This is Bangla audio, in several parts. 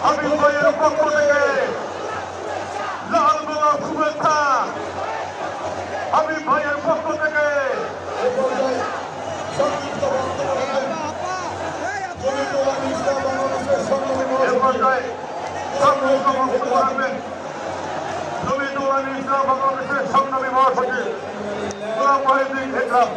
আমি ভাইয়ের পক্ষ থেকে লাল গোলাপ শুভেচ্ছা। আমি ভাইয়ের পক্ষ থেকে বাংলাদেশের সংগ্রামী মহাসচিব গোলাম ওয়াহিউদ্দিন ইকরাম।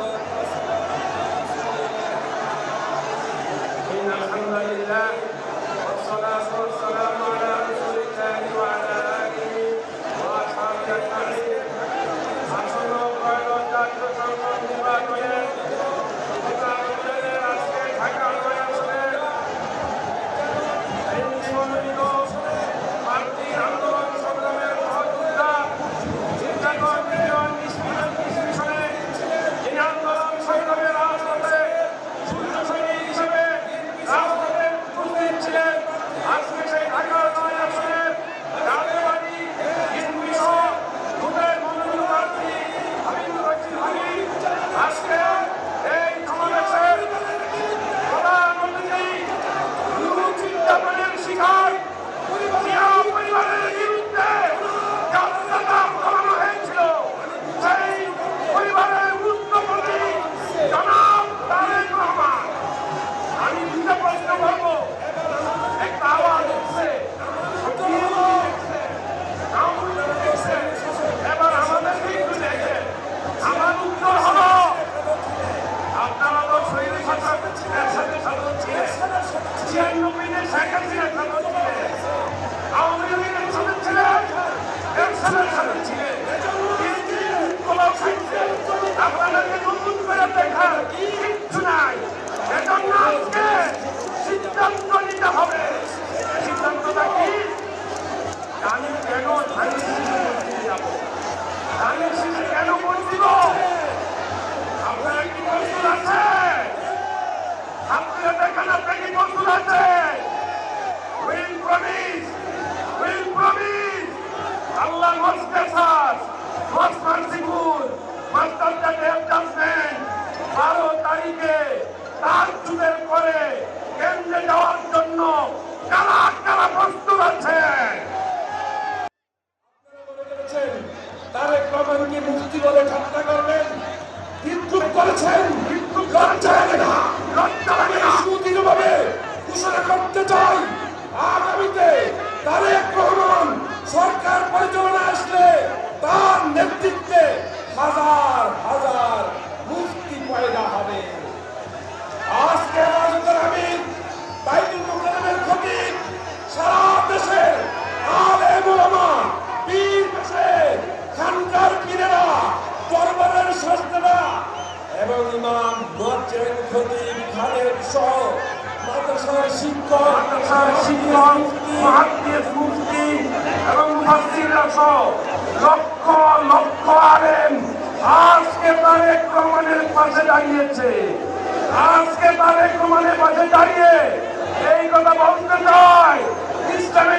মুক্তি বলে ঠাট্টা করবেন, বিদ্রুপ করেছেন, লজ্জা লাগে না, সুদৃঢ়ভাবে ঘোষণা করতে চাই আগামীতে তারেক রহমান সরকার পরিচালনা আসলে তার নেতৃত্বে হাজার হাজার মুক্তি পয়দা হবে। আজকে আমি বাইতুল মুকাররমের খতিব সারা দেশের আলেম ওলামা, পীর মাশায়েখ, খানকার পীরেরা, দরবারের শাস্ত্রীরা এবং ইমাম মুয়াজ্জিন খতিব খালেদ সহ মাদ্রাসার শিক্ষক, মুহাদ্দিস, মুফতি এবং মুফাসসিররা সহ লক্ষ লক্ষ আলেম আজকে তারেক রহমানের পাশে দাঁড়িয়েছে। আজকে তারেক রহমানের পাশে দাঁড়িয়ে এই কথা বলতে চাই, ইসলামে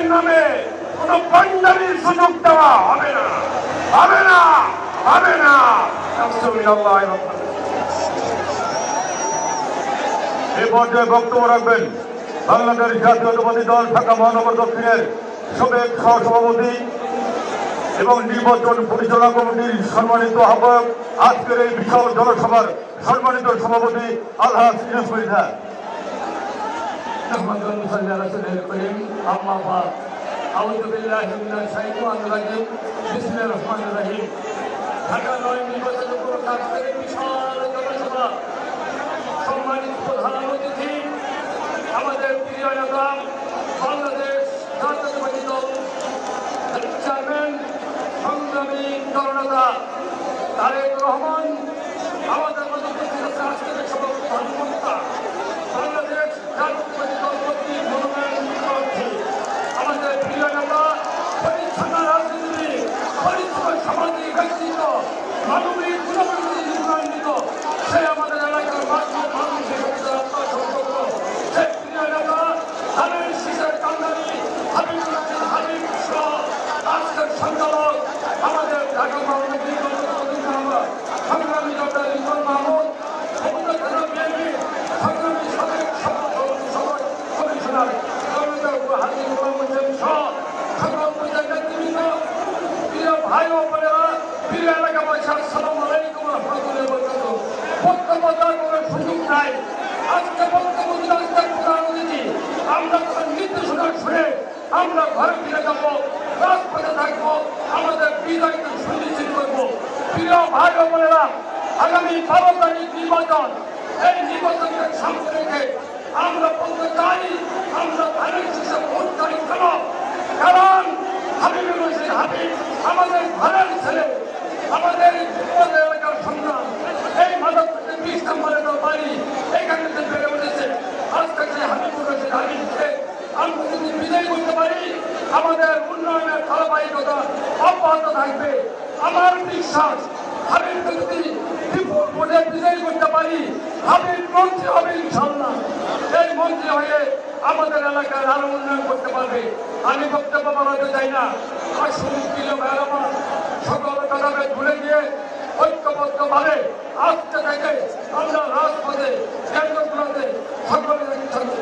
ইলাল্লাহি এই পর্যায়ে বক্তব্য রাখবেন বাংলাদেশ জাতীয়তাবাদী দল ঢাকা মহানগর দক্ষিণের সাবেক সহসভাপতি এবং নির্বাচন পরিচালনা কমিটির সম্মানিত আহ্বায়ক, আজকের এই বিশাল জনসভার সম্মানিত সভাপতি আলহাজ ইউনুস মির্জা। সম্মানিত প্রধান অতিথি, আমাদের প্রিয় নেতা বাংলাদেশ জাতীয়তাবাদী দল চেয়ারম্যান সংগ্রামী জননেতা তারেক রহমান, আমাদের মধ্যে উপস্থিত আছে আজকের সভাপতি কর্মকর্তা, বাংলাদেশ জাতীয়তাবাদী দল কর্তৃক মনোনয়ন প্রার্থী, আমাদের প্রিয় নেতা, পরিচ্ছন্ন রাজনীতি, পরিচ্ছন্ন সামাজিক ব্যক্তিত্ব, মানবিক গুণাবলী গুণান্বিত, সে আমাদের এলাকার মানুষের সম্পর্ক, সে প্রিয় নেতা ধানের শীষের কান্দানি হাবিবুর রহমান হাবিব সহ আজকের সঞ্চালক আমাদের ঢাকা মহানগরী সংগ্রামী ডক্টর ইমরান মাহমুদ, ক্ষমতা থানা বিএনপি সংগ্রামী সাবেক কমিশনার হাজি গোলাম হোসেন সহ সংগ্রাম পঞ্চায়েত নেতৃবৃন্দ, প্রিয় ভাই ও বোনেরা, প্রিয় এলাকাবাসী, আসসালামু আলাইকুম ওয়া রাহমাতুল্লাহি ওয়া বারাকাতুহু। বক্তব্য দেওয়ার কোনো সুযোগ নাই। আজকে বক্তব্য দিলে আজকের প্রধান অতিথি, আমরা তার নির্দেশনা শুনে আমরা ঘরে ফিরে যাব, রাজপথে থাকবো, আমাদের বিজয়কে সুনিশ্চিত করবো। প্রিয় ভাই ও বোনেরা, আগামী 12 তারিখ নির্বাচন, এই নির্বাচনকে সামনে রেখে আমরা বলতে চাই, আমরা ধানের শীষে ভোট চাই কেন? কারণ হাবিবুর রশিদ হাবিব আমাদের ঘরের ছেলে, আমাদের এলাকার সন্তান, এই মাদক 20 নম্বরের বাড়ি এখানে বেড়ে উঠেছে। আজকে সেই হাবিবুর রশিদ হাবিবকে আমরা যদি বিজয়ী করতে পারি, আমাদের উন্নয়নের ধারাবাহিকতা অব্যাহত থাকবে। আমার বিশ্বাস, হাবিবকে যদি বিপুল ভোটে বিজয়ী করতে পারি, হাবিব মন্ত্রী হবে ইনশাল্লাহ। এই মন্ত্রী হয়ে আমাদের এলাকার আরো উন্নয়ন করতে পারবে। আমি বক্তব্য বাড়াতে চাই না। আসুন প্রিয় ভাইয়ের আমার, সকল কথাকে ভুলে গিয়ে ঐক্যবদ্ধভাবে আজকে থেকে আমরা রাজপথে কেন্দ্রগুলোতে সকলে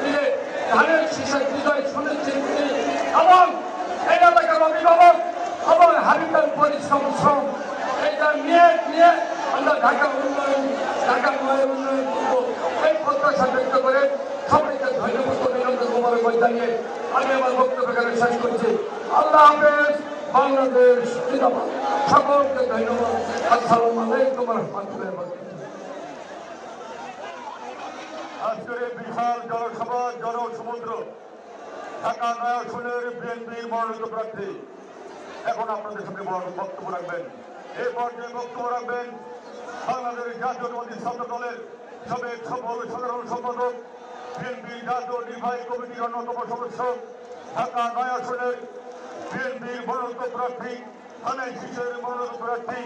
মিলে ধানের শীষের বিজয় সুনিশ্চিত করি এবং এই এলাকার অভিভাবক এবং হাবিবের পরিশ্রম শ্রম এইটা নিয়ে আমরা ঢাকা উন্নয়ন করবো, এই প্রত্যাশা ব্যক্ত করে সবাইকে ধন্যবাদ অভিনন্দন মোবারকবাদ জানিয়ে আমি আমার বক্তব্য এখানে শেষ করছি। আল্লাহ হাফেজ। বাংলাদেশ জিন্দাবাদ। সকলকে ধন্যবাদ। আসসালামু আলাইকুম ওয়া রাহমাতুল্লাহি ওয়া বারাকাতুহু। আজকের এই বিশাল জনসভা জনসমুদ্র ঢাকা নয় আসনের বিএনপির মনোনীত প্রার্থী এখন আপনাদের সামনে বক্তব্য রাখবেন। এই পর্যায়ে বক্তব্য রাখবেন বাংলাদেশ জাতীয়তাবাদী ছাত্র দলের সাবেক সফল সাধারণ সম্পাদক, বিএনপির জাতীয় নির্বাহী কমিটির অন্যতম সদস্য, ঢাকা নয় আসনের বিএনপির মনোনীত প্রার্থী, ধানের শীষের মনোনীত প্রার্থী,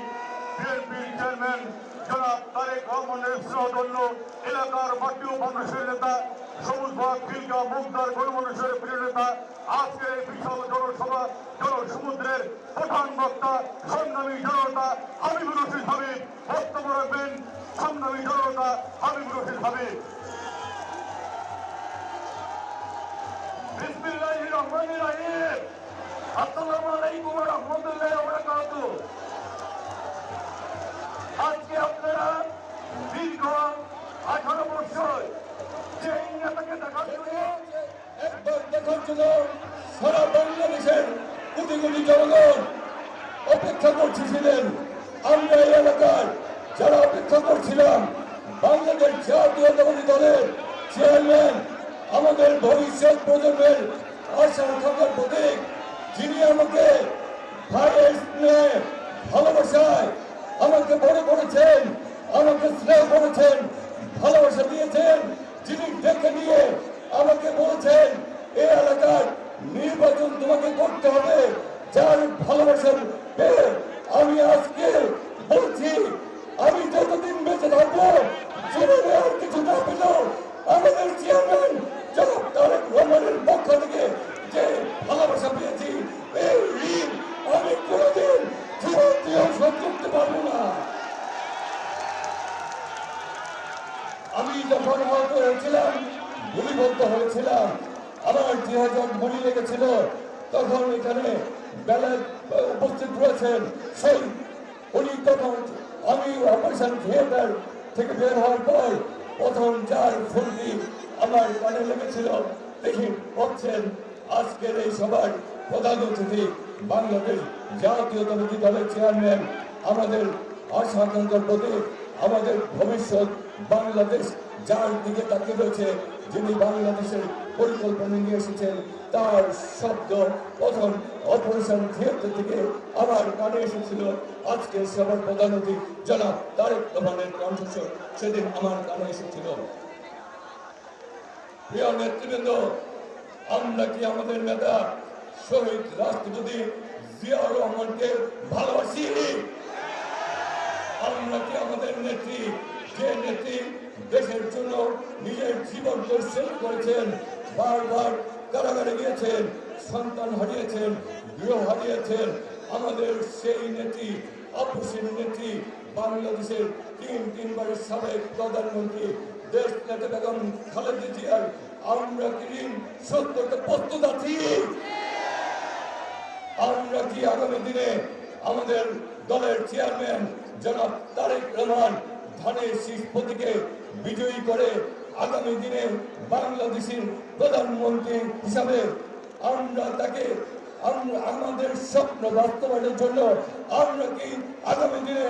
বিএনপির চেয়ারম্যান জনাব তারেক রহমানের স্নেহধন্য এলাকার মাটি ও মানুষের নেতা, সবুজবাগ খিলকা মুগদার গণমানুষের প্রিয় নেতা, আজকের এই বিশাল জনসভা জনসমুদ্রের প্রধান বক্তা সংগ্রামী জনতা হাবিবুর রশিদ হাবিব বক্তব্য রাখবেন। সংগ্রামী জনতা হাবিবুর রশিদ হাবিব। বিসমিল্লাহির রহমানির রহিম। আসসালামু আলাইকুম ওয়া রাহমাতুল্লাহি ওয়া বারাকাতুহু। আজকে আপনারা দীর্ঘ 18 বছর যে নেতাকে দেখার জন্য সারা বাংলাদেশের কোটি কোটি জনগণ অপেক্ষা করছিলেন, আমরা এই এলাকায় যারা অপেক্ষা করছিলাম, বাংলাদেশ জাতীয়তাবাদী দলের চেয়ারম্যান, আমাদের ভবিষ্যৎ প্রজন্মের আশা আকাঙ্ক্ষার প্রতীক, যিনি আমাকে ভাইয়ের স্নেহে ভালোবাসায় আমাকে বড় করেছেন, আমাকে স্নেহ করেছেন, ভালোবাসা দিয়েছেন, যিনি ডেকে নিয়ে আমাকে বলেছেন এই এলাকার নির্বাচন তোমাকে করতে হবে, যার ভালোবাসা পেয়ে আমি আজকে বলছি, আমি যতদিন বেঁচে থাকবো জীবনে আর কিছু না পেলেও আমাদের চেয়ারম্যান জনাব তারেক রহমানের পক্ষ থেকে যে ভালোবাসা পেয়েছি, এই ঋণ আমি কোনোদিন জীবন দিয়েও শোধ করতে পারবো না। লেগেছিল তখন এখানে বেলা উপস্থিত রয়েছেন সেই উনি তখন আমি অপারেশন থিয়েটার থেকে বের হওয়ার পর প্রথম যার ফুলটি আমার কানে লেগেছিল দেখি বলছেন আজকের এই সভার প্রধান অতিথি বাংলাদেশ জাতীয়তাবাদী দলের চেয়ারম্যান আমাদের আশা আকাঙ্ক্ষার প্রতীক আমাদের ভবিষ্যৎ বাংলাদেশ যার দিকে তাকিয়ে রয়েছে যিনি বাংলাদেশের পরিকল্পনা নিয়ে এসেছেন তার শব্দ প্রথম অপারেশন থিয়েটার থেকে আমার কানে এসেছিল আজকের সভার প্রধান অতিথি জনাব তারেক রহমানের কণ্ঠস্বর সেদিন আমার কানে এসেছিল। প্রিয় নেতৃবৃন্দ, আমরা কি আমাদের নেতা শহীদ রাষ্ট্রপতি জিয়াউর রহমানকে ভালোবাসি? আমরা কি আমাদের নেত্রী যে নেত্রী দেশের জন্য নিজের জীবন উৎসর্গ করেছেন, বারবার কারাগারে গিয়েছেন, সন্তান হারিয়েছেন, গৃহ হারিয়েছেন, আমাদের সেই নেত্রী আপসীন নেত্রী বাংলাদেশের তিনবারের সাবেক প্রধানমন্ত্রী দেশ নেতা বেগম খালেদা জিয়ার আমরা কি ঋণ শোধ করতে প্রস্তুত আছি? আমরা কি আগামী দিনে আমাদের দলের চেয়ারম্যান জনাব তারেক রহমান ধানের শীষ প্রতীকে বিজয়ী করে আগামী দিনে বাংলাদেশের প্রধানমন্ত্রী হিসাবে আমরা তাকে আমাদের স্বপ্ন বাস্তবায়নের জন্য আমরা কি আগামী দিনে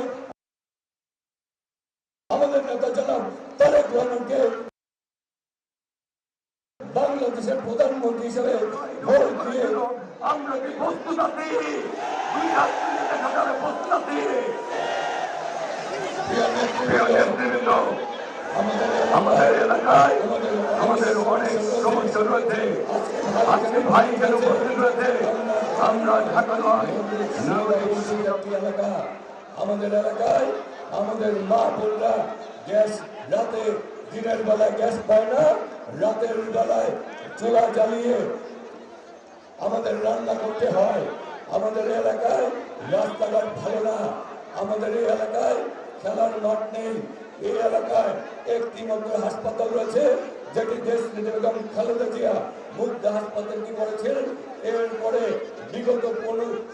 আমাদের নেতা জনাব তারেক রহমানকে বাংলাদেশের প্রধানমন্ত্রী হিসেবে ভোট দিয়ে আমরা কি প্রস্তুত আছি? আমাদের এলাকায় আমাদের অনেক সমস্যা রয়েছে, আজকে ভাইদের উপস্থিত রয়েছে। আমরা ঢাকা নয় এলাকা আমাদের এলাকায় আমাদের মা বোনরা গ্যাস রাতে দিনের বেলায় গ্যাস পায় না, রাতের বেলায় চুলা জ্বালিয়ে আমাদের রান্না করতে হয়। আমাদের এলাকায় রাস্তাঘাট ভালো না, আমাদের এই এলাকায় খেলার মাঠ নেই, এই এলাকায় একটি মাত্র হাসপাতাল রয়েছে যেটি দেশ নেতা বেগম খালেদা জিয়া মুগ্ধা হাসপাতালটি করেছেন। এরপরে বিগত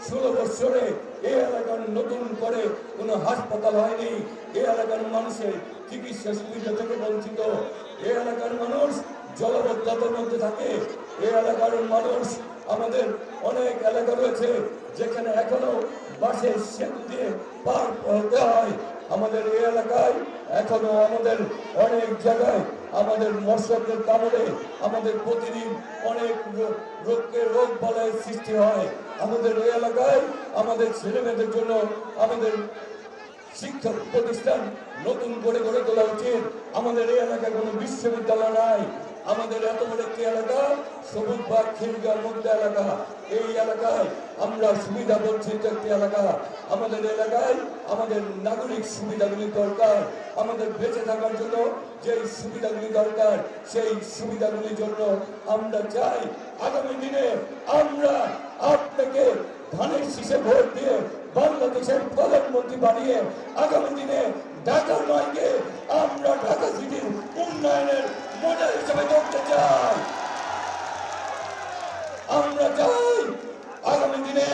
16 বছরে এই এলাকার নতুন করে কোনো হাসপাতাল হয়নি। এই এলাকার মানুষের চিকিৎসা সুবিধা থেকে বঞ্চিত, এই এলাকার মানুষ জলবদ্ধতার মধ্যে থাকে, এই এলাকার মানুষ আমাদের অনেক এলাকা রয়েছে যেখানে এখনো বাসের সেতু দিয়ে পার হতে হয়। আমাদের এই এলাকায় এখনো আমাদের অনেক জায়গায় আমাদের মশকের কামড়ে আমাদের প্রতিদিন অনেক রোগ বালায় সৃষ্টি হয়। আমাদের এই এলাকায় আমাদের ছেলেমেয়েদের জন্য আমাদের শিক্ষা প্রতিষ্ঠান নতুন করে গড়ে তোলা উচিত। আমাদের এই এলাকায় কোনো বিশ্ববিদ্যালয় নাই। আমাদের এত বড় একটি এলাকা সবুজ বাগ খিলগাঁও মুক্তা এলাকা, এই এলাকায় আমরা সুবিধা বঞ্চিত একটি এলাকা। আমাদের এলাকায় আমাদের নাগরিক সুবিধাগুলি দরকার, আমাদের বেঁচে থাকার জন্য যেই সুবিধাগুলি দরকার সেই সুবিধাগুলির জন্য আমরা চাই আগামী দিনে আমরা আপনাকে ধানের শীষে ভোট দিয়ে বাংলাদেশের প্রধানমন্ত্রী বানিয়ে আগামী দিনে ঢাকা নয়কে আমরা ঢাকা সিটির উন্নয়নের মডেল হিসেবে করতে চাই। আমরা চাই আগামী দিনে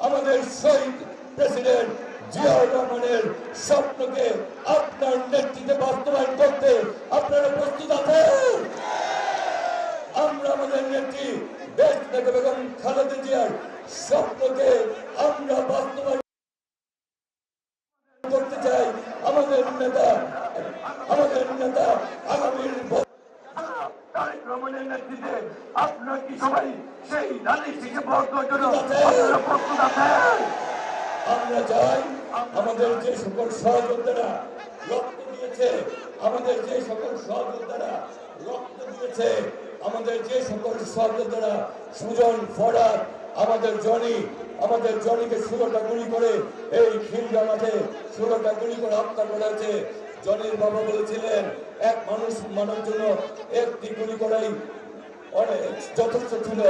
আমাদের শহীদ প্রেসিডেন্ট জিয়াউর রহমানের স্বপ্নকে আপনার নেতৃত্বে বাস্তবায়ন করতে আপনারা প্রস্তুত আছেন? আমরা আমাদের নেত্রী দেশ নেতা বেগম খালেদা জিয়ার স্বপ্নকে আমরা বাস্তবায়ন করতে চাই। আমাদের নেতা আগামীর তারেক রহমানের নেতৃত্বে আপনার কি সবাই সেই ধানের শীষে ভোট দেওয়ার জন্য প্রস্তুত আছেন? আমরা চাই আমাদের যে সকল সহযোদ্ধারা রক্ত দিয়েছে, আমাদের যে সকল সহযোদ্ধারা রক্ত দিয়েছে, আমাদের যে সকল সহযোদ্ধারা সুজন ফরাদ, আমাদের জনিকে 16টা গুলি করে এই খিলগাঁও মাঠে 16টা গুলি করে হত্যা করা হয়েছে। জনির বাবা বলেছিলেন এক মানুষ মারার জন্য একটি গুলি করাই অনেক যথেষ্ট ছিল।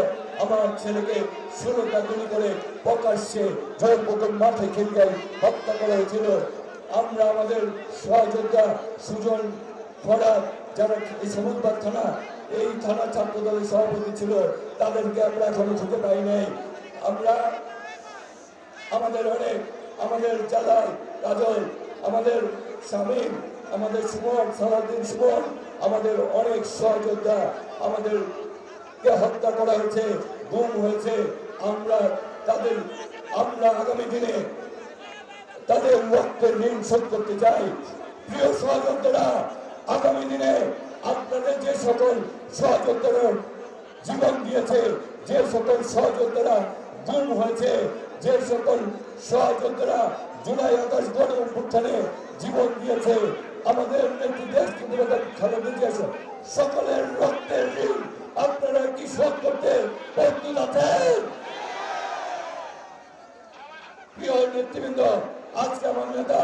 আমার ছেলেকে 16টা গুলি করে প্রকাশ্যে জয়পুকুর মাঠে খিলগাঁও হত্যা করা হয়েছিল। আমরা আমাদের সহযোদ্ধা সুজন ফরাদ যারা এই সবুজবাগ থানা এই থানা ছাত্র দলের সভাপতি ছিল, তাদেরকে আমরা এখনো খুঁজে পাই নাই। আমরা আমাদের জালাল কাজল, আমাদের শামীম, আমাদের সুমন, সালাউদ্দিন সুমন, আমাদের অনেক সহযোদ্ধা আমাদেরকে হত্যা করা হয়েছে, গুম হয়েছে। আমরা আগামী দিনে তাদের রক্তের ঋণ শোধ করতে চাই। প্রিয় সহযোদ্ধারা, আগামী দিনে আপনাদের যে সকল সহযোদ্ধারা জীবন দিয়েছে, যে সকল সহযোদ্ধারা গুম হয়েছে, যে সকল সহযোদ্ধারা জুলাই আগস্ট গণ অভ্যুত্থানে জীবন দিয়েছে, আমাদের নেত্রী দেশকে খালেদা জিয়া সকলের রক্তের ঋণ আপনারা কি শোধ করতে প্রস্তুত আছেন? প্রিয় নেতৃবৃন্দ, আজকে আমার নেতা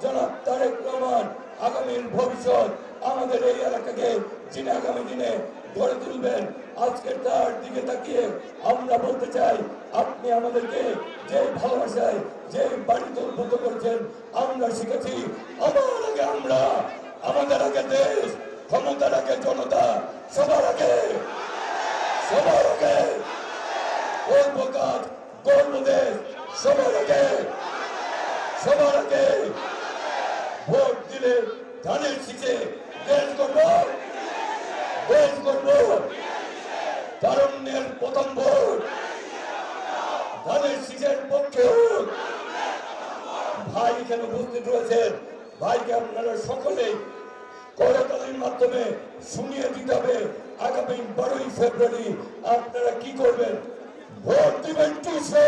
জনাব তারেক রহমান আগামীর ভবিষ্যৎ আমাদের এই এলাকাকে যিনি আগামী দিনে গড়ে তুলবেন, আজকে তার দিকে তাকিয়ে আমরা বলতে চাই, আপনি আমাদেরকে যে ভালোবাসায় যে বাড়িতে উদ্বুদ্ধ করেছেন আমরা শিখেছি। আমাদের আগে দেশ, ক্ষমতার আগে জনতা, সবার আগে গর্ব কাজ, গর্ব দেশ, সবার আগে ভোট দিলে ধানের শীষে দেশ করব, তারুণ্যের প্রথম ভোট ধানের শীষের পক্ষে হোক। ভাই এখানে উপস্থিত রয়েছেন, ভাইকে আপনারা সকলেই করতালির মাধ্যমে শুনিয়ে দিতে হবে আগামী 12ই ফেব্রুয়ারি আপনারা কি করবেন। ভোট দিবেন কিসে?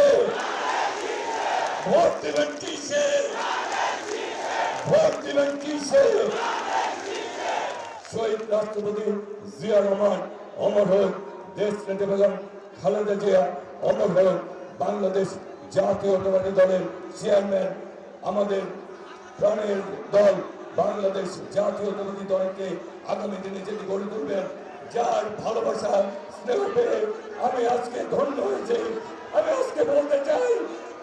শহীদ রাষ্ট্রপতি জিয়া রহমান অমর হোক, দেশ নেত্রী বেগম খালেদা জিয়া অমর হোক, বাংলাদেশ জাতীয়তাবাদী দলের চেয়ারম্যান, আমাদের প্রাণের দল বাংলাদেশ জাতীয়তাবাদী দলকে আগামী দিনে যেটি গড়ে তুলবেন, যার ভালোবাসা স্নেহ পেয়ে আমি আজকে ধন্য হয়েছি। আমি আজকে বলতে চাই,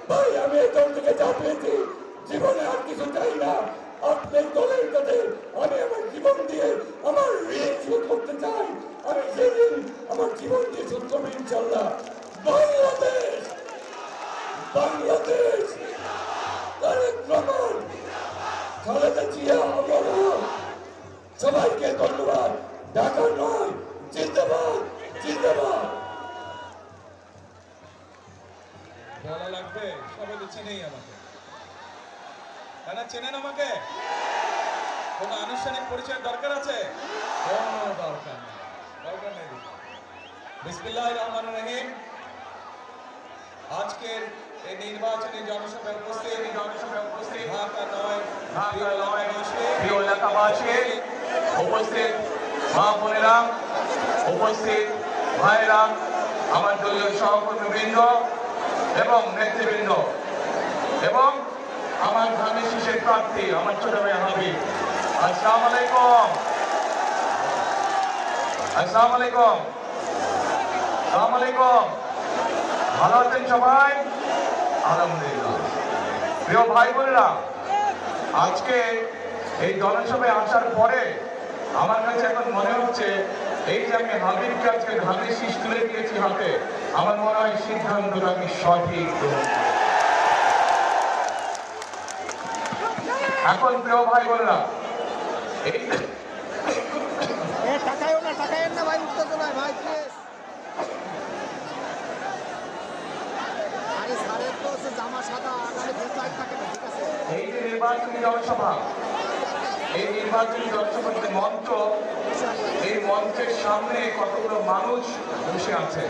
ভাই আমি এই দল থেকে যা পেয়েছি জীবনে আর কিছু চাই না। আপনার দলের কাছে আমি আমার জীবন দিয়ে আমার ঋণ শোধ করতে চাই। আমি সেদিন আমার জীবন দিয়ে শোধ করবো ইনশাল্লাহ। বাংলাদেশ তারেক রহমান, খালেদা জিয়া অমর হোক। সবাইকে ধন্যবাদ। ঢাকা নয়, জিন্দাবাদ। বলা লাগবে, সবাই তো চিনেই আমাকে। তারা চেনেন আমাকে? কোন আনুষ্ঠানিক পরিচয়ের দরকার আছে? দরকার নেই। বিসমিল্লাহির রহমানির রহিম। আজকের এই নির্বাচনী জনসভায় উপস্থিত ঢাকা নয় প্রিয় এলাকাবাসী, উপস্থিত মা বোনেরা, উপস্থিত ভাইরা, আমার দলীয় সহকর্মীবৃন্দ এবং নেতৃবৃন্দ এবং আমার ধানের শীষের প্রার্থী আমার ছোট ভাই হাবিব, আসসালামু আলাইকুম। ভালো আছেন সবাই? আলহামদুলিল্লাহ। প্রিয় ভাই বোনেরা, আজকে এই জনসভায় আসার পরে আমার কাছে এখন মনে হচ্ছে এই যে আমি হাবিবকে আজকে ধানের শীষ তুলে দিয়েছি হাতে, আমার মনে হয় সিদ্ধান্তটা আমি সঠিক গ্রহণ করেছি। এখন প্রিয় ভাই বোনেরা, এই এই যে নির্বাচনী জনসভা, এই নির্বাচনী জনসভার যে মঞ্চ, এই মঞ্চের সামনে কতগুলো মানুষ বসে আছে।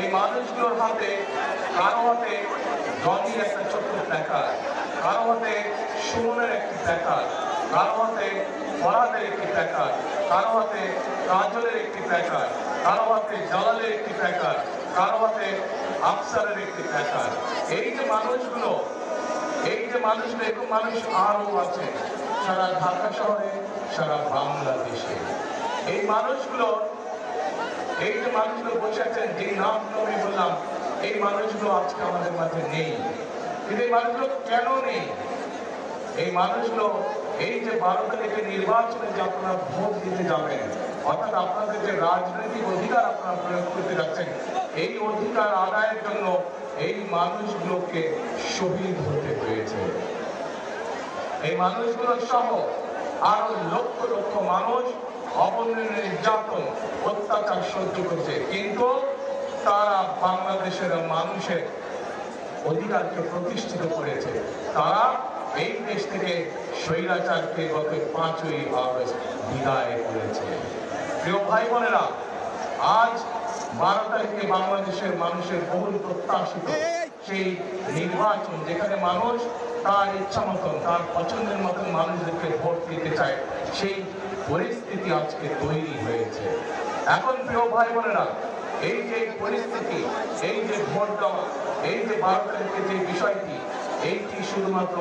এই মানুষগুলোর হাতে, কারো হাতে জনির একটা ছোট্ট প্ল্যাকার্ড, কারো হাতে সুমনের একটি প্ল্যাকার্ড, কারো হাতে ফরহাদের একটি প্ল্যাকার্ড, কারো হাতে কাজলের একটি প্ল্যাকার্ড, কারো হাতে জালালের একটি প্ল্যাকার্ড, কারো হাতে আফসারের একটি প্ল্যাকার্ড। এই যে মানুষগুলো এরকম মানুষ আরও আছে সারা ঢাকা শহরে, সারা বাংলাদেশে। এই যে মানুষগুলো বসে আছেন, যে নাম আমি বললাম, এই মানুষগুলো আজকে আমাদের মাঝে নেই। কিন্তু এই মানুষগুলো কেন নেই? এই মানুষগুলো এই যে 12 তারিখে নির্বাচনে যে আপনারা ভোট দিতে যাবেন, অর্থাৎ আপনাদের যে রাজনৈতিক অধিকার আপনারা প্রয়োগ করতে যাচ্ছেন, এই অধিকার আদায়ের জন্য এই মানুষগুলোকে শহীদ হতে হয়েছে। এই মানুষগুলো সহ আরো লক্ষ লক্ষ মানুষ অবর্ণনীয় নির্যাতন অত্যাচার সহ্য করছে, কিন্তু তারা বাংলাদেশের মানুষের অধিকারকে প্রতিষ্ঠিত করেছে। তারা এই দেশ থেকে স্বৈরাচারকে গত 5ই আগস্ট বিদায় করেছে। প্রিয় ভাই বোনেরা, আজ 12 তারিখে বাংলাদেশের মানুষের বহুল প্রত্যাশিত সেই নির্বাচন, যেখানে মানুষ তার ইচ্ছা মতন, তার পছন্দের মতন মানুষদেরকে ভোট দিতে চায়, সেই পরিস্থিতি আজকে তৈরি হয়েছে। এখন প্রিয় ভাই বোনেরা, এই যে পরিস্থিতি, এই যে ভোট দেওয়া, এই যে 12 তারিখের যে বিষয়টি, এইটি শুধুমাত্র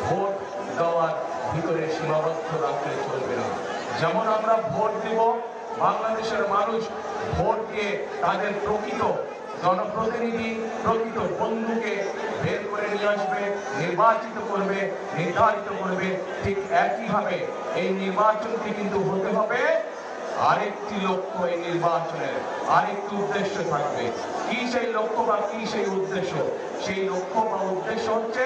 ভোট দেওয়ার ভিতরে সীমাবদ্ধ রাখলে চলবে না। যেমন আমরা ভোট দিব, বাংলাদেশের মানুষ ভোট দিয়ে তাদের প্রকৃত জনপ্রতিনিধি, প্রকৃত বন্ধুকে বের করে নিয়ে আসবে, নির্বাচিত করবে, নির্ধারিত করবে। ঠিক একইভাবে এই নির্বাচনটি কিন্তু হতে হবে আরেকটি লক্ষ্য, এই নির্বাচনের আরেকটি উদ্দেশ্য থাকবে। কি সেই লক্ষ্য বা কি সেই উদ্দেশ্য? সেই লক্ষ্য বা উদ্দেশ্য হচ্ছে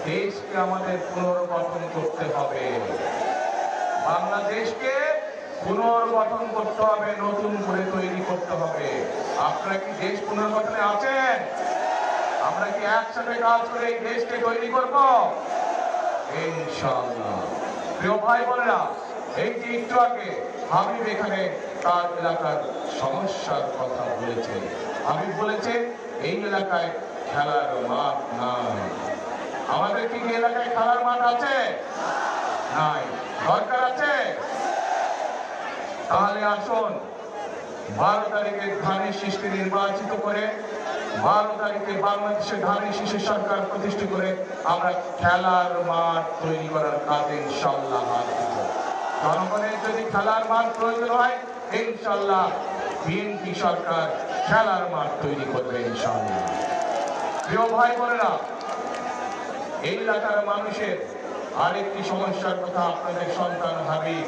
দেশকে আমাদের পুনর্গঠন করতে হবে। বাংলাদেশকে পুনর্গঠন করতে হবে, নতুন করে তৈরি করতে হবে। আপনারা কি দেশ পুনর্গঠনে আছেন? আমরা কি একসাথে কাজ করে এই দেশকে তৈরি করব? ইনশাআল্লাহ। প্রিয় ভাই বোনেরা, এই যে একটু আগে হাবিব এখানে তার এলাকার সমস্যার কথা বলেছে। হাবিব বলেছে এই এলাকায় খেলার মাঠ নাই। আমাদের কি এলাকায় খেলার মাঠ আছে? নাই। দরকার আছে? তাহলে আসুন 12 তারিখে ধানের শীষকে নির্বাচিত করে, 12 তারিখে বাংলাদেশে ধানের শীষের সরকার প্রতিষ্ঠা করে আমরা খেলার মাঠ তৈরি করার কাজে ইনশাআল্লাহ হাত দিব। জনগণের যদি খেলার মাঠ প্রয়োজন হয়, ইনশাআল্লাহ বিএনপি সরকার খেলার মাঠ তৈরি করবে ইনশাআল্লাহ। প্রিয় ভাই বোনেরা, এই এলাকার মানুষের আরেকটি সমস্যার কথা আপনাদের সন্তান হাবিব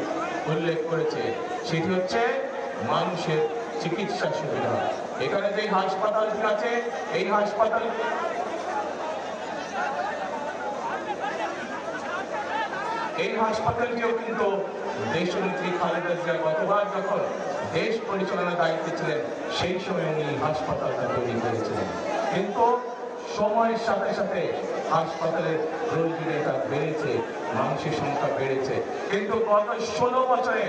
উল্লেখ করেছে, সেটি হচ্ছে মানুষের চিকিৎসা সুবিধা। এখানে যে হাসপাতালটি আছে, এই হাসপাতালটিও কিন্তু দেশনেত্রী খালেদা জিয়া গতবার যখন দেশ পরিচালনার দায়িত্বে ছিলেন, সেই সময় উনি হাসপাতালটা তৈরি করেছিলেন। কিন্তু সময়ের সাথে সাথে হাসপাতালের রোগীর এটা বেড়েছে, মানুষের সংখ্যা বেড়েছে, কিন্তু গত 16 বছরে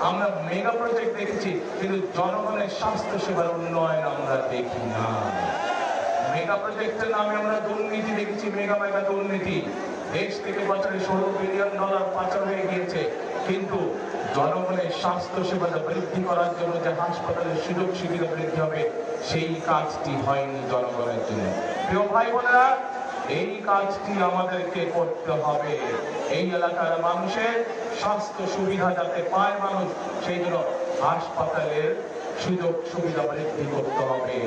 আমরা মেগা প্রজেক্ট দেখেছি, কিন্তু জনগণের স্বাস্থ্য সেবার উন্নয়ন আমরা দেখি না। মেগা প্রজেক্টের নামে আমরা দুর্নীতি দেখেছি, মেগা দুর্নীতি। দেশ থেকে বছরে $16 বিলিয়ন পাচার হয়ে গিয়েছে, কিন্তু জনগণের স্বাস্থ্য সেবাটা বৃদ্ধি করার জন্য যে হাসপাতালের সুযোগ সুবিধা বৃদ্ধি হবে, সেই কাজটি হয়নি জনগণের জন্য। প্রিয় ভাই বোনেরা, এই কাজটি আমাদেরকে করতে হবে। এই এলাকার মানুষের স্বাস্থ্য সুবিধা যাতে পায় মানুষ, সেই জন্য হাসপাতালের সুযোগ সুবিধা বৃদ্ধি করতে হবে।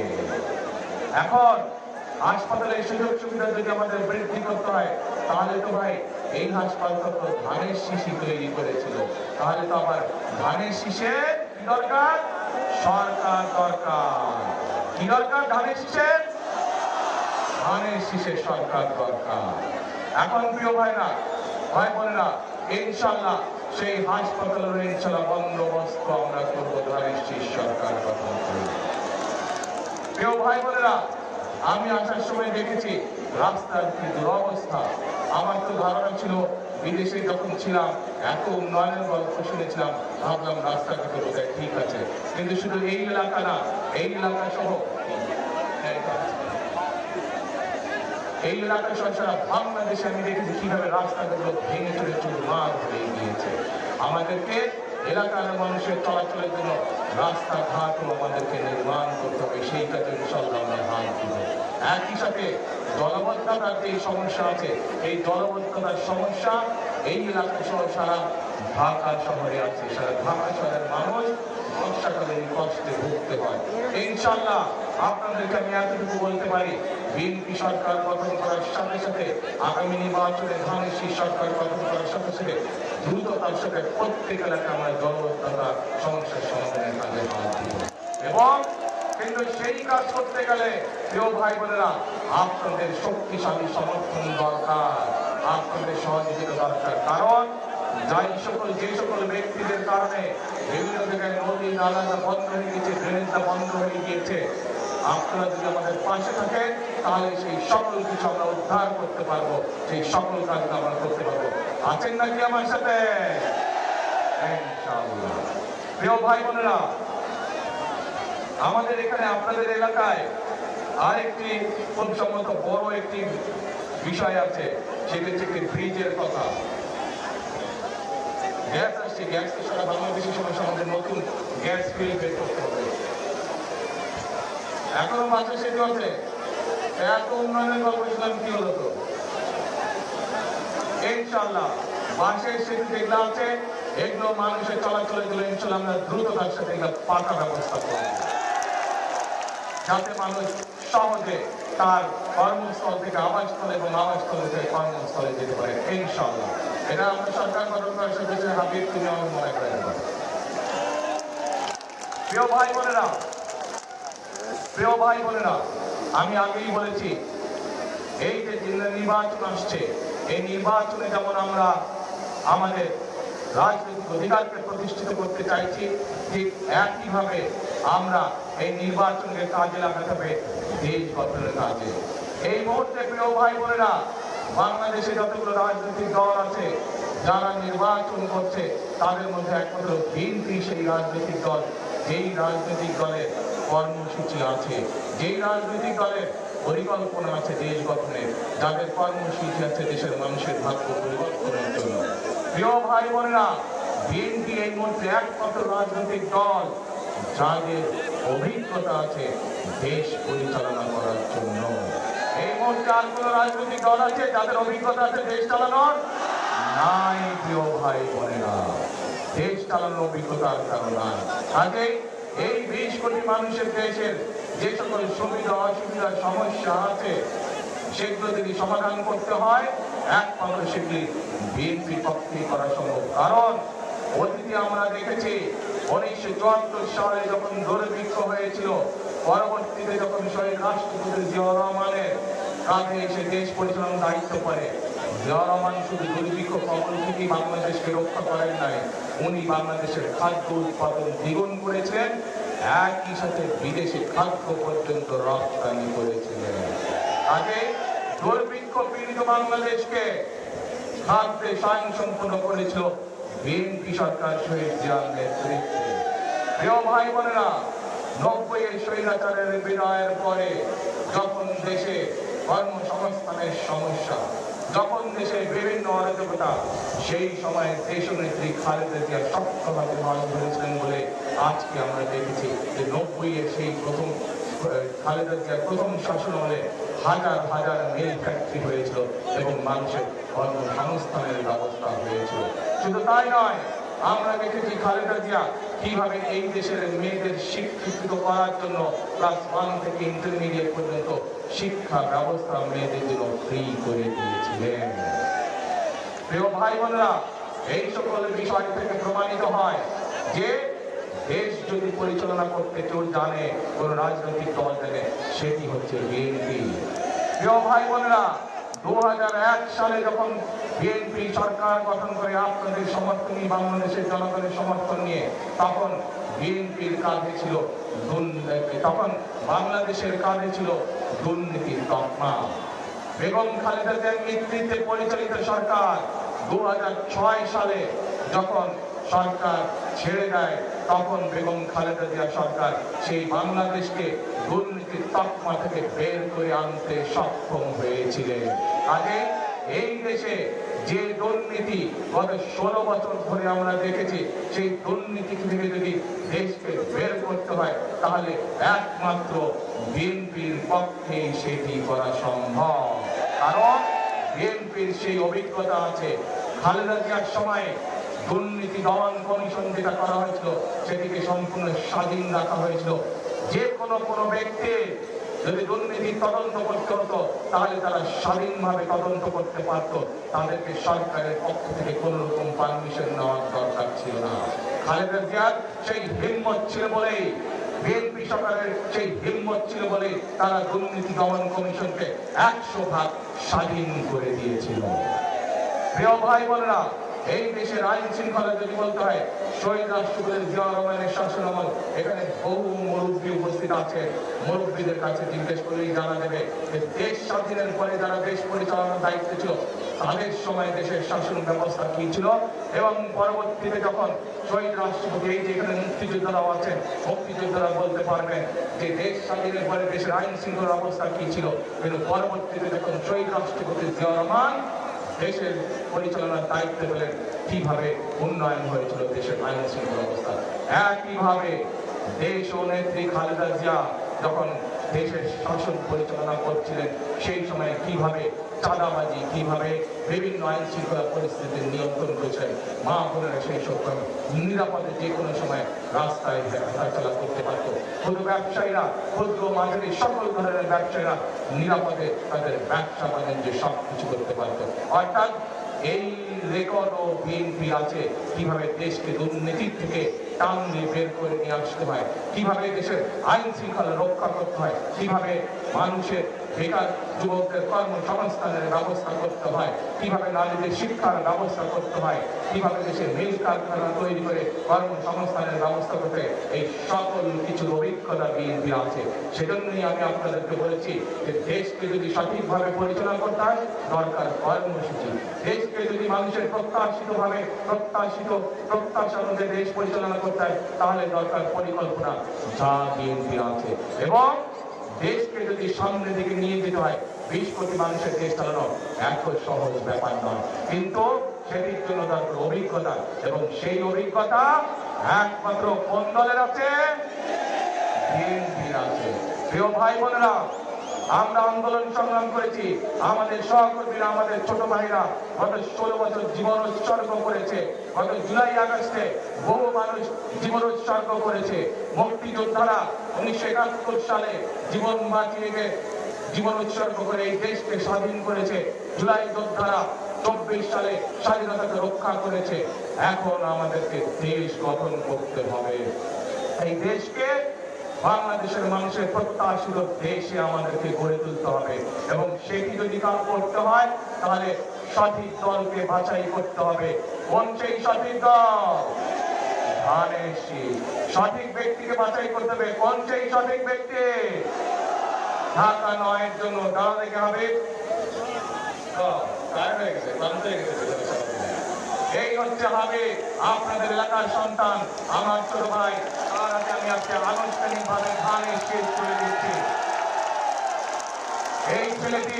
এখন হাসপাতালের সুযোগ সুবিধা যদি আমাদের বৃদ্ধি করতে হয়, তাহলে তো ভাই এই হাসপাতাল তো ধানের শীষই তৈরি করেছিল, তাহলে তো আবার ধানের শীষের কি দরকার? সরকার দরকার। কি দরকার? ধানের শীষের সরকার দরকার। এখন প্রিয় ভাইরা, ভাই বোনেরা, ইনশাআল্লাহ সেই হাসপাতালের ইনশাআল্লাহ বন্দোবস্ত আমরা করবো ধানের শীষ সরকার গঠন করে। প্রিয় ভাই বোনেরা, আমি আসার সময় দেখেছি রাস্তার কি দুরবস্থা। আমার তো ধারণা ছিল বিদেশে যখন ছিলাম এত উন্নয়নের গল্প শুনেছিলাম, ভাবলাম রাস্তাঘাট বোধহয় ঠিক আছে, কিন্তু শুধু এই এলাকা না, এই এলাকা সহ সারা বাংলাদেশে আমি দেখেছি কিভাবে রাস্তাগুলো ভেঙে চলে চুরমার হয়ে গিয়েছে। আমাদেরকে এলাকার মানুষের চলাচলের জন্য রাস্তাঘাটও আমাদেরকে নির্মাণ করতে হবে, সেই কাজে ইনশাআল্লাহ আমরা হাত দিব। একই সাথে জলবদ্ধতার যে সমস্যা আছে, এই জলবদ্ধতার সমস্যা এই এলাকা সহ সারা ঢাকা শহরে আছে। সারা ঢাকা শহরের মানুষ বর্ষাকালে কষ্টে ভুগতে হয়। ইনশাআল্লাহ আপনাদেরকে আমি এতটুকু বলতে পারি, বিএনপি সরকার গঠন করার সাথে সাথে আগামী নির্বাচনে ধানের শীষ সরকার গঠন করার সাথে সাথে দ্রুততার সাথে প্রত্যেক এলাকায় আমরা জলবদ্ধতা সমস্যার সমাধানের কাজে হাত দিব। এবং কিন্তু সেই কাজ করতে গেলে প্রিয় ভাই বোনেরা, আপনাদের শক্তিশালী সমর্থন দরকার, আপনাদের সহযোগিতা দরকার। কারণ যে সকল ব্যক্তিদের কারণে বিভিন্ন জায়গায় নদী নালা বন্ধ হয়ে গেছে, ড্রেনেজটা বন্ধ হয়ে গিয়েছে, আপনারা যদি আমাদের পাশে থাকেন তাহলে সেই সকল কিছু আমরা উদ্ধার করতে পারবো, সেই সকল কাজ আমরা করতে পারবো। আছেন নাকি আমার সাথে? ইনশাআল্লাহ। প্রিয় ভাই বোনেরা, আমাদের এখানে আপনাদের এলাকায় আরেকটি খুব সম্মত বড় একটি বিষয় আছে, সেটি হচ্ছে একটি ব্রিজের কথা। গ্যাস আসছে, গ্যাস সারা বাংলাদেশের সমস্যা, আমাদের নতুন গ্যাস ফিল্ড বের করতে হবে। এখনো বাচ্চা সেতু আছে, এত উন্নয়নের গল্প শুনলাম, কি হলো তো? ইনশাআল্লাহ বাঁশের সেতু যেগুলো আছে এগুলো মানুষের চলাচলের জন্য ইনশাআল্লাহ আমরা দ্রুততার সাথে এগুলো পাকা ব্যবস্থা করব, যাতে মানুষ সহজে তার কর্মস্থল থেকে আবাসস্থল এবং আবাসস্থল থেকে কর্মস্থলে যেতে পারে। ইনশাআল্লাহ এটা আমরা সরকার গঠন করার সাথে হাবিব তিনি আমার মনে করে দেব। প্রিয় ভাই বোনেরা, আমি আগেই বলেছি এই যে নির্বাচন আসছে, এই নির্বাচনে যেমন আমরা আমাদের রাজনৈতিক অধিকারকে প্রতিষ্ঠিত করতে চাইছি, ঠিক একইভাবে আমরা এই নির্বাচনকে কাজে লাগাতে হবে দেশ গঠনের কাজে। এই মুহূর্তে প্রিয় ভাই বোনেরা, বাংলাদেশে যতগুলো রাজনৈতিক দল আছে যারা নির্বাচন করছে, তাদের মধ্যে একমাত্র বিএনপি সেই রাজনৈতিক দল, যেই রাজনৈতিক দলের কর্মসূচি আছে, যেই রাজনৈতিক দলের পরিকল্পনা আছে দেশ গঠনের, যাদের কর্মসূচি আছে দেশের মানুষের ভাগ্য পরিবর্তনের জন্য। প্রিয় ভাই বোনেরা, বিএনপি এই মুহূর্তে একমাত্র রাজনৈতিক দল যাদের অভিজ্ঞতা আছে দেশ পরিচালনা করার জন্য। এই মুহূর্তে আর কোন রাজনৈতিক দল আছে যাদের অভিজ্ঞতা আছে দেশ চালানোর? নাই প্রিয় ভাই বোনেরা, দেশ চালানোর অভিজ্ঞতার কারণ নাই। কাজেই এই 20 কোটি মানুষের দেশের যে সকল সুবিধা অসুবিধা সমস্যা আছে সেগুলো যদি সমাধান করতে হয়, একমাত্র সেগুলি বিএনপির পক্ষে করা সম্ভব। কারণ অতীতে আমরা দেখেছি 1974 সালে যখন দুর্ভিক্ষ হয়েছিল, পরবর্তীতে যখন শহীদ রাষ্ট্রপতি জিয়াউর রহমানের কাঁধে এসে দেশ পরিচালনার দায়িত্ব পারে, জিয়াউর রহমান শুধু দুর্ভিক্ষ কবল থেকে বাংলাদেশকে রক্ষা করেন নাই, উনি বাংলাদেশের খাদ্য উৎপাদন দ্বিগুণ করেছিলেন, একই সাথে বিদেশে খাদ্য পর্যন্ত রপ্তানি করেছিলেন। আগে দুর্ভিক্ষ পীড়িত বাংলাদেশকে খাদ্যে স্বয়ংসম্পূর্ণ করেছিল বিএনপি সরকার শহীদ জিয়ার নেতৃত্বে। প্রিয় ভাই বোনেরা, 90-এর স্বৈরাচারের বিদায়ের পরে যখন দেশে কর্মসংস্থানের সমস্যা, যখন দেশে বিভিন্ন অরাজকতা, সেই সময় দেশনেত্রী খালেদা জিয়া শক্তভাবে মাছ ধরেছিলেন বলে আজকে আমরা দেখেছি যে 90-এর সেই প্রথম খালেদা জিয়ার প্রথম শাসনামলে হাজার হাজার মিল ফ্যাক্টরি হয়েছিল এবং মানুষের কর্মসংস্থানের ব্যবস্থা হয়েছিল। শুধু তাই নয়, আমরা দেখেছি খালেদা জিয়া কিভাবে এই দেশের মেয়েদের শিক্ষিত করার জন্য ক্লাস 1 থেকে ইন্টারমিডিয়েট পর্যন্ত শিক্ষা ব্যবস্থা মেয়েদের জন্য ফ্রি করে দিয়েছিলেন। প্রিয় ভাই বোনেরা, এই সকল বিষয় থেকে প্রমাণিত হয় যে দেশ যদি পরিচালনা করতে কেউ জানে, কোন রাজনৈতিক দল জানে, সেটি হচ্ছে বিএনপি। প্রিয় ভাই বোনেরা, 2001 সালে যখন বিএনপি সরকার গঠন করে আপনাদের সমর্থন নিয়ে, বাংলাদেশের জনগণের সমর্থন নিয়ে, তখন বিএনপির কাঁধে ছিল তখন বাংলাদেশের কাঁধে ছিল দুর্নীতির তকমা। বেগম খালেদা জিয়ার নেতৃত্বে পরিচালিত সরকার 2006 সালে যখন সরকার ছেড়ে দেয়, তখন বেগম খালেদা জিয়া সরকার সেই বাংলাদেশকে দুর্নীতির তকমা থেকে বের করে আনতে সক্ষম হয়েছিলেন। আগে এই দেশে যে দুর্নীতি গত 16 বছর ধরে আমরা দেখেছি, সেই দুর্নীতি থেকে যদি দেশকে বের করতে হয় তাহলে একমাত্র বিএনপির পক্ষে সেটি করা সম্ভব। কারণ বিএনপির সেই অভিজ্ঞতা আছে। খালেদা জিয়ার সময় দুর্নীতি দমন কমিশন যেটা করা হয়েছিল সেটিকে সম্পূর্ণ স্বাধীন রাখা হয়েছিল। যে কোনো ব্যক্তি যদি দুর্নীতি তদন্ত করতে হতো তাহলে তারা স্বাধীনভাবে তদন্ত করতে পারত, তাদেরকে সরকারের পক্ষ থেকে কোনো রকম পারমিশন নেওয়ার দরকার ছিল না। খালেদা জিয়ার সেই হিম্মত ছিল বলেই, বিএনপি সরকারের সেই হিম্মত ছিল বলে তারা দুর্নীতি দমন কমিশনকে 100% স্বাধীন করে দিয়েছিল। প্রিয় ভাই বোনেরা, এই দেশের আইন শৃঙ্খলা যদি বলতে হয়, শহীদ রাষ্ট্রপতি জিয়া রহমানের শাসনামল, এখানে বহু মুরব্বী উপস্থিত আছে। মুরব্বীদের কাছে জিজ্ঞেস করলেই জানা যাবে যে দেশ স্বাধীনের পরে যারা দেশ পরিচালনার দায়িত্ব ছিল তাদের সময় দেশের শাসন ব্যবস্থা কি ছিল, এবং পরবর্তীতে যখন শহীদ রাষ্ট্রপতি, এই যে এখানে মুক্তিযোদ্ধারাও আছেন, মুক্তিযোদ্ধারা বলতে পারবেন যে দেশ স্বাধীনের পরে দেশের আইন শৃঙ্খলার অবস্থা কি ছিল। কিন্তু পরবর্তীতে যখন শহীদ রাষ্ট্রপতি জিয়া রহমান দেশের পরিচালনার দায়িত্ব পেলেন, কিভাবে উন্নয়ন হয়েছিল দেশের আইন শৃঙ্খলা অবস্থা। একইভাবে দেশ ও নেত্রী খালেদা জিয়া যখন দেশের শাসন পরিচালনা করছিলেন, সেই সময় কিভাবে চাঁদাবাজি, কিভাবে বিভিন্ন আইন শৃঙ্খলা পরিস্থিতি নিয়ন্ত্রণ করেছিলেন। মা বোনেরা সেই সব নিরাপদে যে কোনো সময় রাস্তায় হাঁটাচলা করতে পারত। ক্ষুদ্র ব্যবসায়ীরা, ক্ষুদ্র মাঝারি সকল ধরনের ব্যবসায়ীরা নিরাপদে তাদের ব্যবসা বাণিজ্য সবকিছু করতে পারত। অর্থাৎ এই রেকর্ডও বিএনপি আছে, কিভাবে দেশকে দুর্নীতির থেকে টান দিয়ে বের করে নিয়ে আসতে হয়, কিভাবে দেশের আইন শৃঙ্খলা রক্ষা করতে হয়, কিভাবে মানুষের বেকার যুবকদের কর্মসংস্থানের ব্যবস্থা করতে হয়, কিভাবে নারীদের শিক্ষার ব্যবস্থা করতে হয়, কিভাবে দেশের মিল কারখানা তৈরি করে কর্মসংস্থানের ব্যবস্থা করতে, এই সকল কিছু অভিজ্ঞতা বিএনপি আছে। সেজন্যই আমি আপনাদেরকে বলেছি যে দেশকে যদি সঠিকভাবে পরিচালনা করতে হয়, দরকার কর্মসূচি। দেশকে যদি মানুষের প্রত্যাশা অনুযায়ী দেশ পরিচালনা করতে হয়, তাহলে দরকার পরিকল্পনা, যা বিএনপি আছে। এবং দেশকে যদি সামনের দিকে নিয়ে যেতে হয়, 20 কোটি মানুষের দেশ চালানো এত সহজ ব্যাপার নয়, কিন্তু সেটির জন্য দরকার অভিজ্ঞতা, এবং সেই অভিজ্ঞতা একমাত্র কোন দলের আছে? বিএনপির আছে। প্রিয় ভাই বোনেরা, আমরা আন্দোলন সংগ্রাম করেছি, আমাদের সহকর্মীরা, আমাদের ছোট ভাইরা গত 16 বছর জীবন উৎসর্গ করেছে। গত জুলাই আগস্টে বহু মানুষ জীবন উৎসর্গ করেছে। মুক্তিযোদ্ধারা 1971 সালে জীবন বাঁচিয়ে জীবন উৎসর্গ করে এই দেশকে স্বাধীন করেছে। জুলাই যোদ্ধারা 24 সালে স্বাধীনতাকে রক্ষা করেছে। এখন আমাদেরকে দেশ গঠন করতে হবে। এই দেশকে বাংলাদেশের মানুষের প্রত্যাশিত দেশে আমাদেরকে গড়ে তুলতে হবে, এবং সেটি যদি কাজ করতে হয় তাহলে সঠিক দলকে বাছাই করতে হবে। কোন সেই সঠিক দল? ধানের শীষ। সঠিক ব্যক্তিকে বাছাই করতে হবে। কোন সেই সঠিক ব্যক্তি? ঢাকা 9-এর জন্য দাঁড়া দেখে হবে। এই হচ্ছে হবে আপনাদের এলাকার সন্তান, আমার ছোট ভাই। তার আগে আমি আজকে আনুষ্ঠানিকভাবে ধানের শীষ করে দিচ্ছি। এই ছেলেটি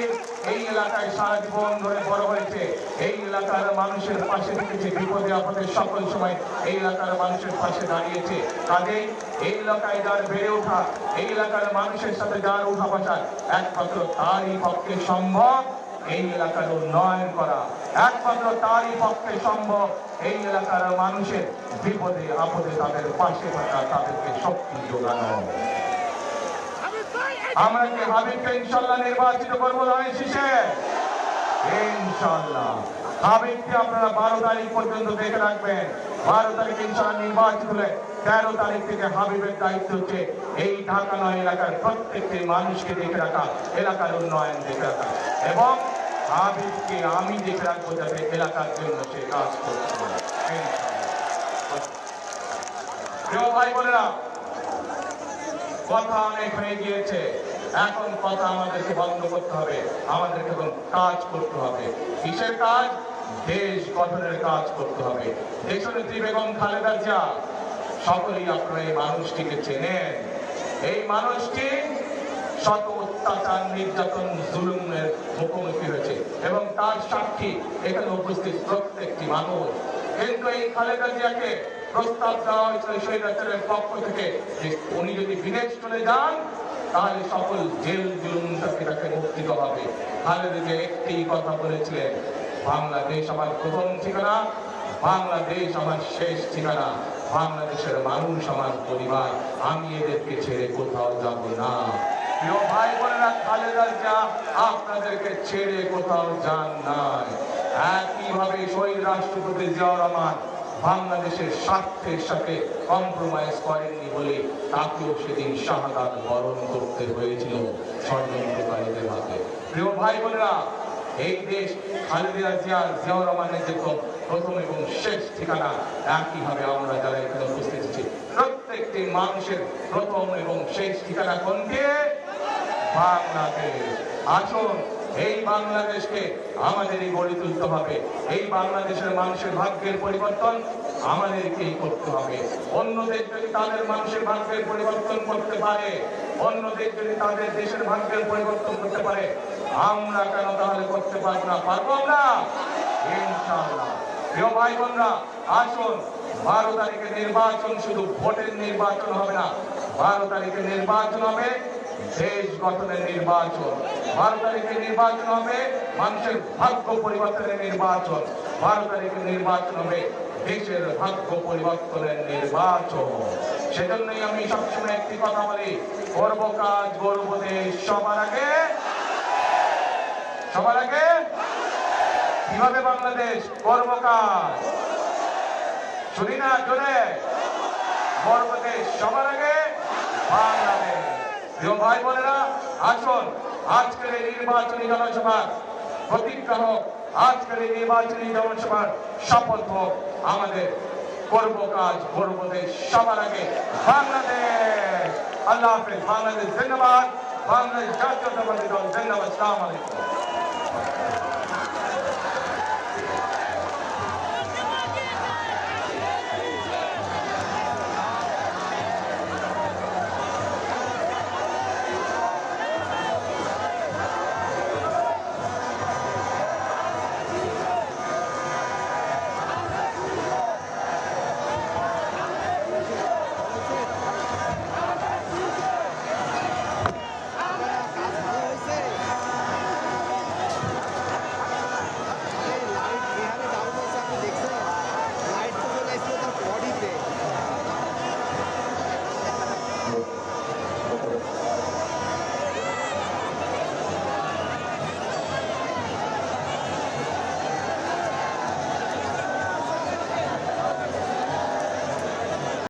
এই এলাকায় সারা জীবন ধরে বড় হয়েছে, এই এলাকার মানুষের পাশে থেকেছে, বিপদে আপদে সকল সময় এই এলাকার মানুষের পাশে দাঁড়িয়েছে। কাজেই এই এলাকায় যার বেড়ে ওঠা, এই এলাকার মানুষের সাথে যার উঠা বসা, একমাত্র তারই পক্ষে সম্ভব এই এলাকার উন্নয়ন করা। একমাত্র তারই পক্ষে সম্ভব এই এলাকার মানুষের বিপদে আপদে তাদের পাশে থাকা, তাদেরকে শক্তি যোগানো। আমরা কি হাবিবকে ইনশাল্লাহ নির্বাচিত করবো ধানের শীষে? ইনশাল্লাহ। হাবিবকে আপনারা 12 তারিখ পর্যন্ত দেখে রাখবেন। 12 তারিখ ইনশাল্লাহ নির্বাচিত হলে 13 তারিখ থেকে হাবিবের দায়িত্ব হচ্ছে এই ঢাকা 9 এলাকার প্রত্যেকটি মানুষকে দেখে রাখা, এলাকার উন্নয়ন দেখে রাখা, এবং হাবিবকে আমি দেখে রাখবো যাতে এলাকার জন্য সে কাজ করতে পারে। প্রিয় ভাই বোনেরা, কথা অনেক হয়ে গিয়েছে, এখন কথা আমাদেরকে বন্ধ করতে হবে, আমাদেরকে এখন কাজ করতে হবে। কিসের কাজ? দেশ গঠনের কাজ করতে হবে। দেশনেত্রী বেগম খালেদা জিয়া, সকলেই আপনারা এই মানুষটিকে চেনেন। এই মানুষটি শত অত্যাচার, নির্যাতন, জুলুমের মুখোমুখি হয়েছে, এবং তার সাক্ষী এখানে উপস্থিত প্রত্যেকটি মানুষ। কিন্তু এই খালেদা জিয়াকে প্রস্তাব দেওয়া হয়েছিল স্বৈরাচারের পক্ষ থেকে যে উনি যদি বিদেশ চলে যান তাহলে সকল জেল জুলুম থেকে তাকে মুক্তি হবে। খালেদা জিয়া একটি কথা বলেছিলেন, বাংলাদেশ আমার প্রথম ঠিকানা, বাংলাদেশ আমার শেষ ঠিকানা, বাংলাদেশের মানুষ আমার পরিবার, আমি এদেরকে ছেড়ে কোথাও যাব না। প্রিয় ভাই খালেদা জিয়া আপনাদেরকে ছেড়ে কোথাও যান নাই। একইভাবে শহীদ রাষ্ট্রপতি জিয়াউর রহমান বাংলাদেশের স্বার্থের সাথে কম্প্রোমাইজ করেননি বলে তাকেও সেদিন শাহাদাত বরণ করতে হয়েছিল ষড়যন্ত্রকারীদের হাতে। প্রিয় ভাই বোনেরা, এই দেশ খালেদা জিয়াউর রহমানের যে প্রথম এবং শেষ ঠিকানা, একইভাবে আমরা যারা এখানে উপস্থিত আছি প্রত্যেকটি মানুষের প্রথম এবং শেষ ঠিকানা কোনটি? বাংলাদেশ। আসুন এই বাংলাদেশকে আমাদেরই গড়ে তুলতে হবে। এই বাংলাদেশের মানুষের ভাগ্যের পরিবর্তন আমাদেরকেই করতে হবে। অন্য দেশ যদি তাদের মানুষের ভাগ্যের পরিবর্তন করতে পারে, অন্য দেশ যদি তাদের দেশের ভাগ্যের পরিবর্তন করতে পারে, আমরা কেন তাহলে করতে পারবো না? পারবো আমরা ইনশাআল্লাহ। প্রিয় ভাই বোনরা, আসুন 12 তারিখে নির্বাচন শুধু ভোটের নির্বাচন হবে না, 12 তারিখে নির্বাচন হবে দেশ গঠনের নির্বাচন। 12 তারিখে নির্বাচন হবে মানুষের ভাগ্য পরিবর্তনের নির্বাচন। 12 তারিখে নির্বাচন হবে দেশের ভাগ্য পরিবর্তনের নির্বাচন। সেজন্যই আমি সবসময় একটি কথা বলি, করব কাজ গড়ব দেশ সবার আগে। সবার আগে কিভাবে বাংলাদেশ করব কাজ? শুনি না জোরে, করব দেশ সবার আগে বাংলাদেশ। প্রিয় ভাই বোনেরা, আসুন আজকের এই নির্বাচনী জনসভার প্রতিজ্ঞা হোক, আজকের এই নির্বাচনী জনসভার শপথ হোক আমাদের করব কাজ করব দেশ সবার আগে বাংলাদেশ। আল্লাহ হাফেজ। বাংলাদেশ জিন্দাবাদ। বাংলাদেশ জাতীয়তাবাদী দল জিন্দাবাদ। আসসালামু আলাইকুম।